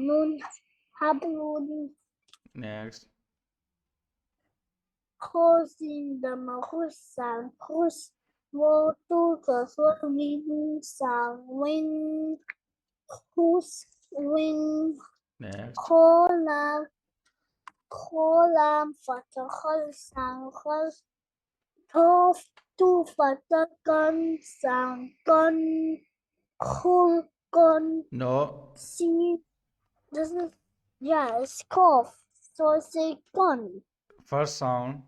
Nun, Hablun, Next. Khosin, Dama, Husan, Hus, Wotu, Win, Sang, Win, Hus, Win, Next. Kolam, Fata, Khol, Sang, Khol, Tof, Tu, Fata, Gun, Sang, Gun, Khul, Gun, No. See, this is, yeah, it's cough. So I say gun. First sound.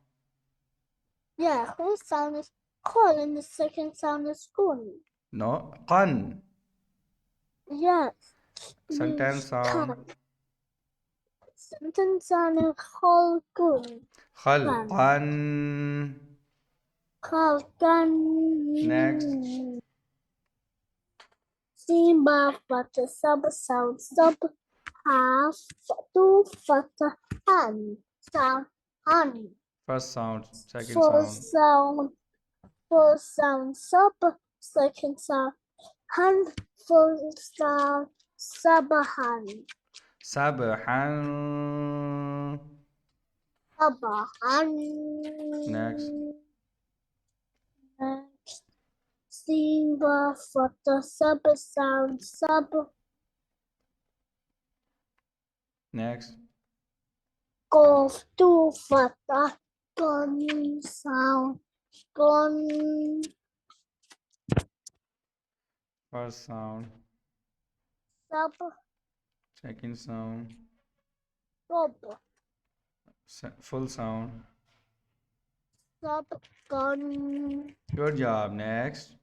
Yeah, first sound is call and the second sound is gun. No. Qan. Yes, Sentence means sound. can. Sentence sound is call gun. Khalqan. Call gun. Next. Simba fata sub sound sub half two fata han sound han. First sound. Second First sound. sound sub, second sound han, first sound sabahan. Sabhan. Sabahan. Next. Next. Simba fata sub sound sub. Next. Golf two fata gun sound gun. First sound. Sub Second sound. sub Full sound. sub gun. Good job. Next.